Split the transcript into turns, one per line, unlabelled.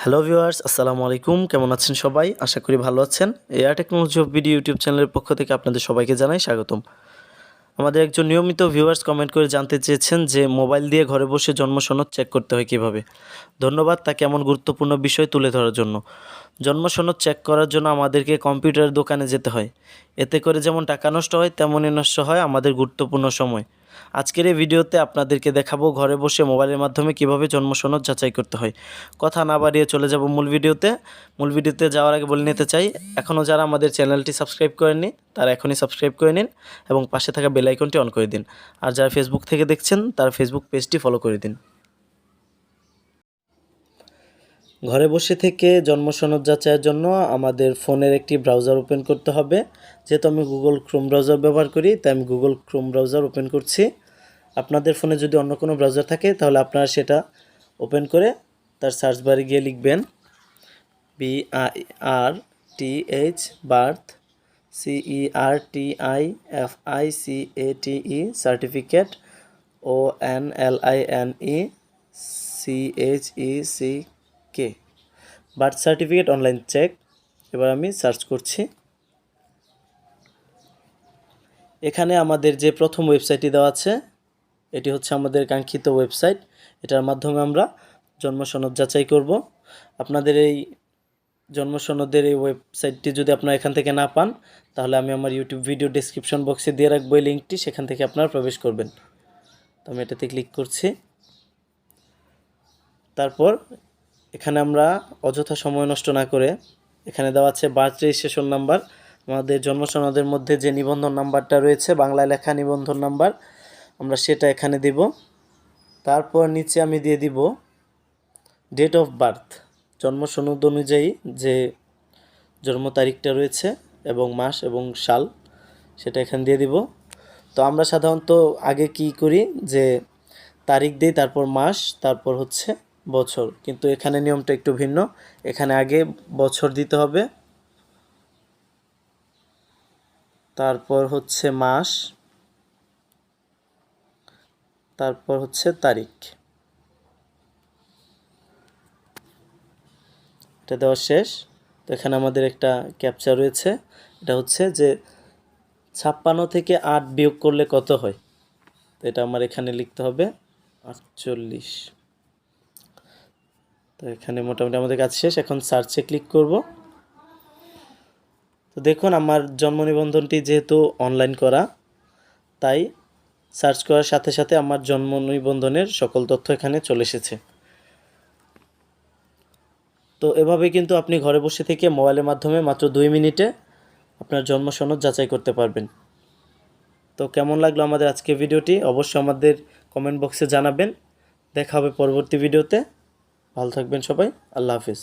Hello viewers, আসসালামু আলাইকুম। কেমন আছেন সবাই? আশা করি ভালো আছেন। AR technology of video YouTube চ্যানেলের পক্ষ থেকে আপনাদের সবাইকে জানাই স্বাগতম। আমাদের একজন নিয়মিত ভিউয়ার্স কমেন্ট করে জানতে চেয়েছেন যে মোবাইল দিয়ে ঘরে বসে জন্ম সনদ চেক করতে হয় কীভাবে। ধন্যবাদ তাকে এমন গুরুত্বপূর্ণ বিষয় তুলে ধরার জন্য। জন্ম সনদ চেক করার জন্য আমাদেরকে কম্পিউটারের দোকানে যেতে হয়। এতে করে যেমন টাকা নষ্ট হয় তেমনই নষ্ট হয় আমাদের গুরুত্বপূর্ণ সময়। আজকের এই ভিডিওতে আপনাদেরকে দেখাবো ঘরে বসে মোবাইলের মাধ্যমে কিভাবে জন্ম সনদ যাচাই করতে হয়। কথা না বাড়িয়ে চলে যাব মূল ভিডিওতে। মূল ভিডিওতে যাওয়ার আগে বলে নিতে চাই, এখনও যারা আমাদের চ্যানেলটি সাবস্ক্রাইব করেননি তারা এখনই সাবস্ক্রাইব করে নিন এবং পাশে থাকা বেল আইকনটি অন করে দিন। আর যারা ফেসবুক থেকে দেখছেন তারা ফেসবুক পেজটি ফলো করে দিন। ঘরে বসে থেকে জন্ম সনদ যাচাইয়ের জন্য আমাদের ফোনের একটি ব্রাউজার ওপেন করতে হবে। যেহেতু আমি গুগল ক্রোম ব্রাউজার ব্যবহার করি তাই আমি গুগল ক্রোম ব্রাউজার ওপেন করছি। আপনাদের ফোনে যদি অন্য কোনো ব্রাউজার থাকে তাহলে আপনারা সেটা ওপেন করে তার সার্চ বারে গিয়ে লিখবেন BIRTH birth CERTIFICATE certificate ONLINECHECK birth certificate online check. এবার আমি সার্চ করছি। এখানে আমাদের যে প্রথম ওয়েবসাইটটি দেওয়া আছে এটি হচ্ছে আমাদের কাঙ্ক্ষিত ওয়েবসাইট। এটার মাধ্যমে আমরা জন্ম সনদ যাচাই করব। আপনাদের এই জন্ম সনদের এই ওয়েবসাইটটি যদি আপনারা এখান থেকে না পান তাহলে আমি আমার ইউটিউব ভিডিও ডেসক্রিপশন বক্সে দিয়ে রাখবো এই লিঙ্কটি, সেখান থেকে আপনারা প্রবেশ করবেন। তো আমি এটাতে ক্লিক করছি। তারপর এখানে আমরা অযথা সময় নষ্ট না করে এখানে দেওয়া আছে বার্থ রেজিস্ট্রেশন নাম্বার। আমাদের জন্ম সনদের মধ্যে যে নিবন্ধন নাম্বারটা রয়েছে বাংলায় লেখা নিবন্ধন নাম্বার, আমরা সেটা এখানে দিব। তারপর নিচে আমি দিয়ে দিব ডেট অফ বার্থ, জন্ম সনদ অনুযায়ী যে জন্ম তারিখটা রয়েছে এবং মাস এবং সাল সেটা এখানে দিয়ে দিব। তো আমরা সাধারণত আগে কি করি যে তারিখ দিই, তারপর মাস, তারপর হচ্ছে বছর, কিন্তু এখানে নিয়মটা একটু ভিন্ন। এখানে আগে বছর দিতে হবে, তারপর হচ্ছে মাস, তারপর হচ্ছে তারিখ। এটা দেওয়া শেষ। তো এখানে আমাদের একটা ক্যাপচা রয়েছে, এটা হচ্ছে যে 56 থেকে 8 বিয়োগ করলে কত হয়। তো এটা আমার এখানে লিখতে হবে 48। তো এখানে মোটামুটি আমাদের কাজ শেষ। এখন সার্চে ক্লিক করব। তো দেখুন আমার জন্ম নিবন্ধনটি যেহেতু অনলাইন করা তাই সার্চ করার সাথে সাথে আমার জন্ম নিবন্ধনের সকল তথ্য এখানে চলে এসেছে। তো এভাবে কিন্তু আপনি ঘরে বসে থেকে মোবাইলের মাধ্যমে মাত্র 2 মিনিটে আপনার জন্ম সনদ যাচাই করতে পারবেন। তো কেমন লাগলো আমাদের আজকের ভিডিওটি অবশ্যই আমাদের কমেন্ট বক্সে জানাবেন। দেখা হবে পরবর্তী ভিডিওতে। ভালো থাকবেন সবাই। আল্লাহ হাফিজ।